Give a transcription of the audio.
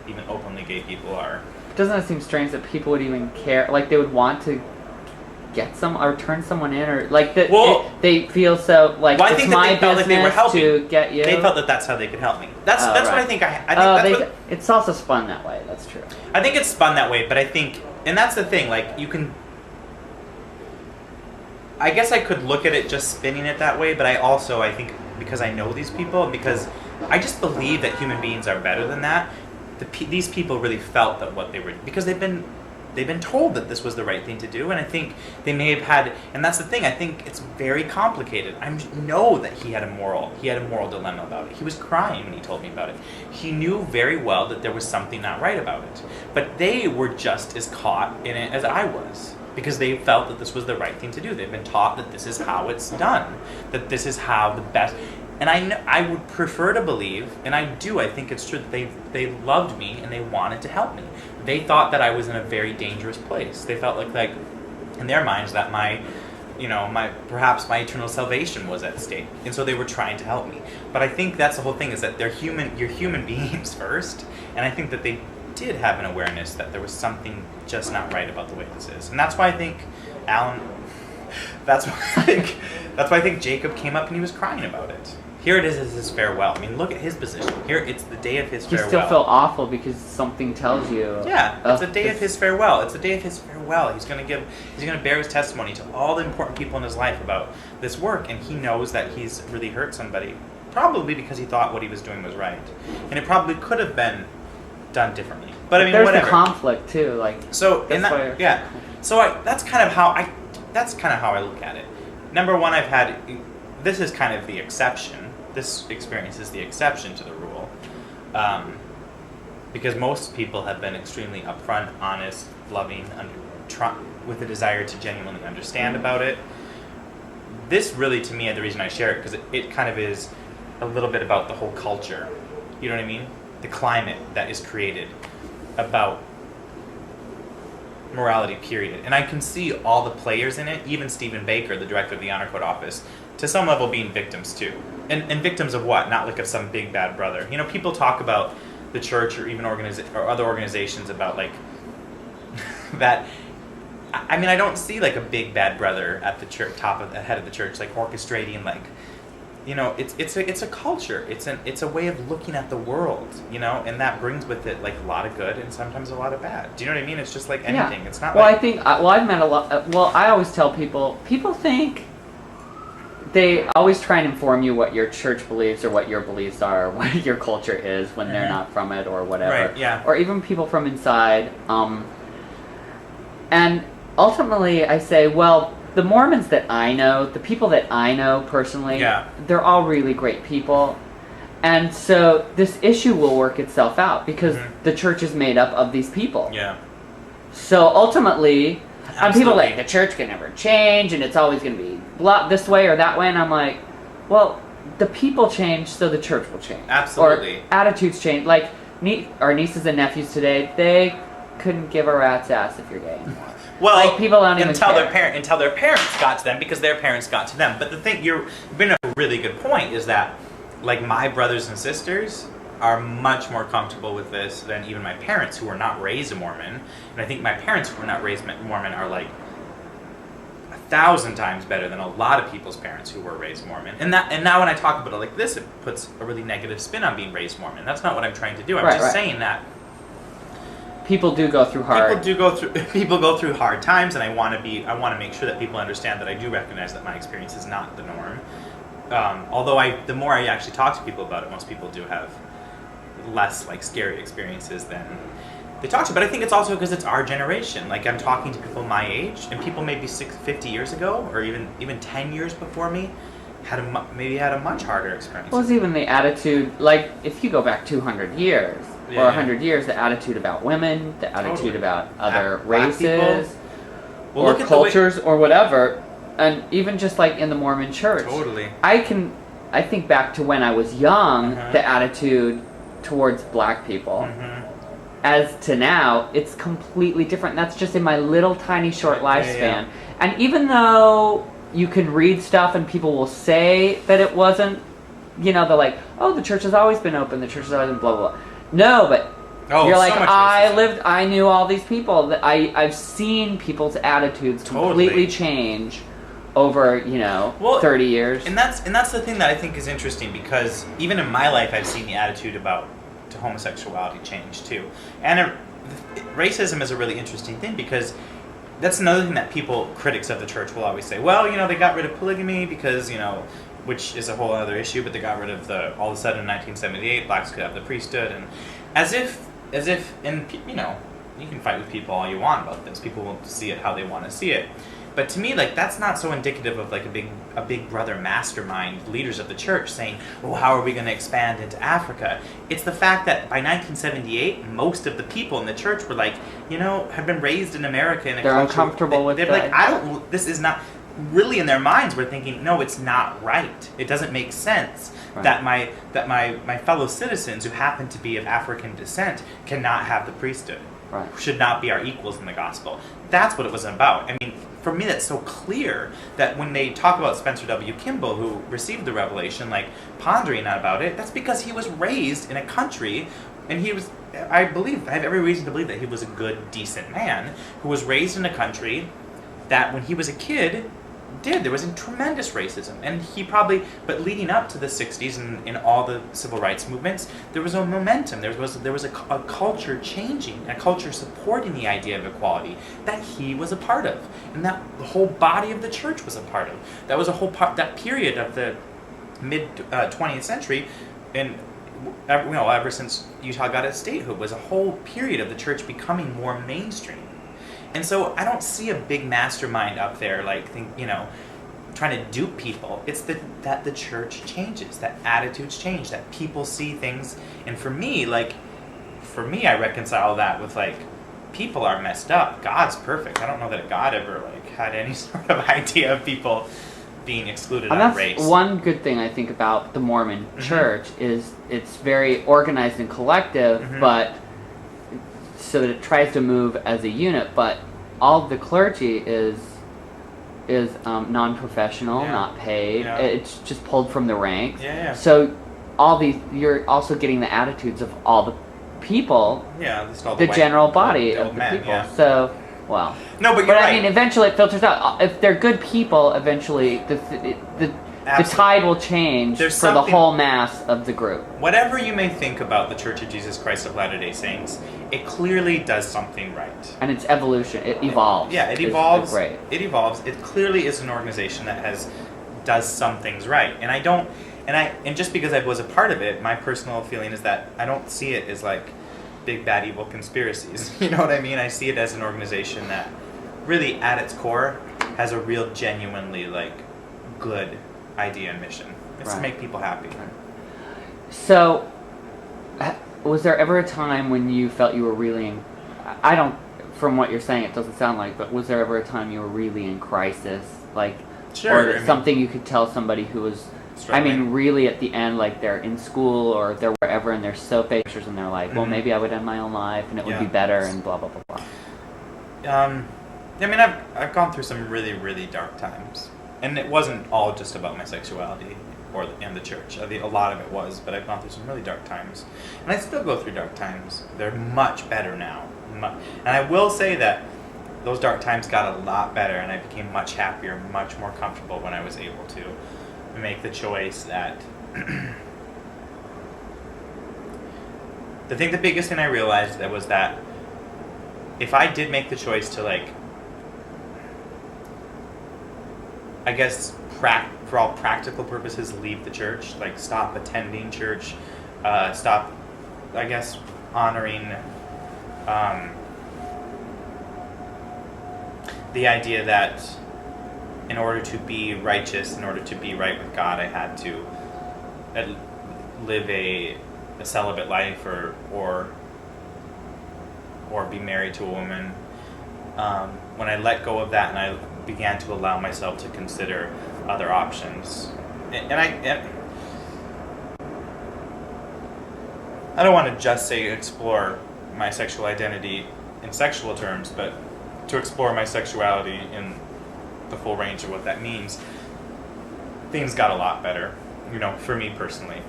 even openly gay people are. Doesn't it seem strange that people would even care? Like, they would want to get some or turn someone in, or like that? They feel so like well, I it's think my that they felt like they were helping. To get you. They felt that that's how they could help me. That's right. what I think. I think it's also spun that way. That's true. I think it's spun that way, but I think, and that's the thing. Like, you can. I guess I could look at it just spinning it that way, but I think because I know these people, because I just believe that human beings are better than that. These people really felt that what they were, because they've been told that this was the right thing to do, and I think they may have had, and that's the thing, I think it's very complicated. I know that he had a moral dilemma about it. He was crying when he told me about it. He knew very well that there was something not right about it, but they were just as caught in it as I was, because they felt that this was the right thing to do. They've been taught that this is how it's done, that this is how the best. And I would prefer to believe, and I think it's true, that they loved me and they wanted to help me. They thought that I was in a very dangerous place. They felt like in their minds that perhaps my eternal salvation was at stake, and so they were trying to help me. But I think that's the whole thing, is that you're human beings first, and I think that they did have an awareness that there was something just not right about the way this is, and that's why I think Alan. That's why I think Jacob came up and he was crying about it. Here it is as his farewell. I mean, look at his position. Here, it's the day of his farewell. You still feel awful because something tells you. Yeah, it's the day of his farewell. It's the day of his farewell. He's going to bear his testimony to all the important people in his life about this work, and he knows that he's really hurt somebody, probably because he thought what he was doing was right, and it probably could have been done differently. But I mean, there's whatever. The conflict too, like. So that's kind of how I look at it. Number one, this is kind of the exception. This experience is the exception to the rule, because most people have been extremely upfront, honest, loving, with a desire to genuinely understand about it. This really, to me, the reason I share it, because it kind of is a little bit about the whole culture. You know what I mean? The climate that is created about morality, period. And I can see all the players in it, even Stephen Baker, the director of the Honor Code Office, to some level being victims too. And victims of what? Not like of some big bad brother. You know, people talk about the church or even or other organizations about like that. I mean, I don't see like a big bad brother at the church, head of the church, like orchestrating, like, you know, it's a culture. It's a way of looking at the world, you know, and that brings with it like a lot of good and sometimes a lot of bad. Do you know what I mean? It's just like anything. Yeah. It's not. Well, like... I think. Well, I've met a lot. I always tell people think. They always try and inform you what your church believes or what your beliefs are, or what your culture is when they're not from it or whatever. Right, yeah. Or even people from inside. And ultimately I say, well, the Mormons that I know, the people that I know personally, they're all really great people. And so this issue will work itself out because the church is made up of these people. Yeah. So ultimately... Absolutely. And people like, the church can never change, and it's always going to be this way or that way, and I'm like, well, the people change, so the church will change. Absolutely. Or attitudes change. Like, our nieces and nephews today, they couldn't give a rat's ass if you're gay anymore. Well, like, people don't even care. Until their parents got to them, because their parents got to them. But the thing, you've been a really good point, is that, like, my brothers and sisters are much more comfortable with this than even my parents, who were not raised Mormon. And I think my parents who were not raised Mormon are like 1,000 times better than a lot of people's parents who were raised Mormon. And now when I talk about it like this, it puts a really negative spin on being raised Mormon. That's not what I'm trying to do. I'm saying that people do go through hard. People go through hard times, and I want to make sure that people understand that I do recognize that my experience is not the norm. Although the more I actually talk to people about it, most people do have less like scary experiences than they talk to. But I think it's also because it's our generation. Like, I'm talking to people my age, and people maybe 50 years ago, or even 10 years before me, had a much harder experience. Well, it's even the attitude. Like, if you go back 200 years or 100 years, the attitude about women, the attitude about other races, or cultures, or whatever, and even just like in the Mormon Church. Totally. I think back to when I was young, the attitude towards black people. As to now, it's completely different. That's just in my little tiny short lifespan. Yeah. And even though you can read stuff and people will say that it wasn't, you know, they're like, oh, the church has always been open, the church has always been blah, blah, blah. No, but Oh, you're so like, much racism. I knew all these people. That I've seen people's attitudes completely change over, 30 years. And that's the thing that I think is interesting, because even in my life, I've seen the attitude to homosexuality change too. And racism is a really interesting thing, because that's another thing that critics of the church will always say. Well, they got rid of polygamy because, which is a whole other issue, but they got rid of all of a sudden in 1978, blacks could have the priesthood, and as if, and you can fight with people all you want about this. People will see it how they want to see it. But to me, that's not so indicative of a big brother mastermind, leaders of the church saying, "Oh, how are we going to expand into Africa?" It's the fact that by 1978, most of the people in the church were have been raised in America in a they're culture. Uncomfortable with they're that. This is not really in their minds. We're thinking, no, it's not right. It doesn't make sense that my fellow citizens who happen to be of African descent cannot have the priesthood. Right. Should not be our equals in the gospel. That's what it was about. I mean, for me, that's so clear that when they talk about Spencer W. Kimball, who received the revelation, pondering about it, that's because he was raised in a country, and I have every reason to believe that he was a good, decent man who was raised in a country that when he was a kid, there was tremendous racism, and but leading up to the 60s and in all the civil rights movements, there was a momentum, there was a culture changing, a culture supporting the idea of equality that he was a part of, and that the whole body of the church was a part of. That was that period of the mid 20th century, and ever since Utah got its statehood, was a whole period of the church becoming more mainstream. And so I don't see a big mastermind up there trying to dupe people. It's that the church changes, that attitudes change, that people see things. And for me, I reconcile that with people are messed up. God's perfect. I don't know that God ever had any sort of idea of people being excluded on race. That's one good thing I think about the Mormon church is it's very organized and collective, but so that it tries to move as a unit, but all the clergy is non-professional, not paid. Yeah. It's just pulled from the ranks. Yeah. So you're also getting the attitudes of all the people. Yeah, just all the general body of the people. Yeah. So, well. No, but you're right. I mean, eventually it filters out. If they're good people, eventually the tide will change for the whole mass of the group. Whatever you may think about the Church of Jesus Christ of Latter-day Saints, it clearly does something right. And it's evolution. It evolves. Yeah, it evolves. Right. It evolves. It clearly is an organization that does some things right. And just because I was a part of it, my personal feeling is that I don't see it as big bad evil conspiracies. You know what I mean? I see it as an organization that really at its core has a real genuinely good idea and mission. It's to make people happy. Right. So, was there ever a time when you felt you were really from what you're saying, it doesn't sound like, but was there ever a time you were really in crisis? Sure. Or something you could tell somebody who was, struggling. Really at the end, they're in school or they're wherever and they're so pictures and they're like, well, maybe I would end my own life and it would be better and blah, blah, blah, blah. I've gone through some really, really dark times. And it wasn't all just about my sexuality and the church. A lot of it was, but I've gone through some really dark times. And I still go through dark times. They're much better now. And I will say that those dark times got a lot better, and I became much happier, much more comfortable when I was able to make the choice that... The biggest thing I realized was that if I did make the choice to, I guess, for all practical purposes, leave the church, stop attending church, stop, I guess, honoring the idea that in order to be righteous, in order to be right with God, I had to live a celibate life or be married to a woman. When I let go of that and I began to allow myself to consider other options, and I don't want to just say explore my sexual identity in sexual terms, but to explore my sexuality in the full range of what that means, things got a lot better, for me personally.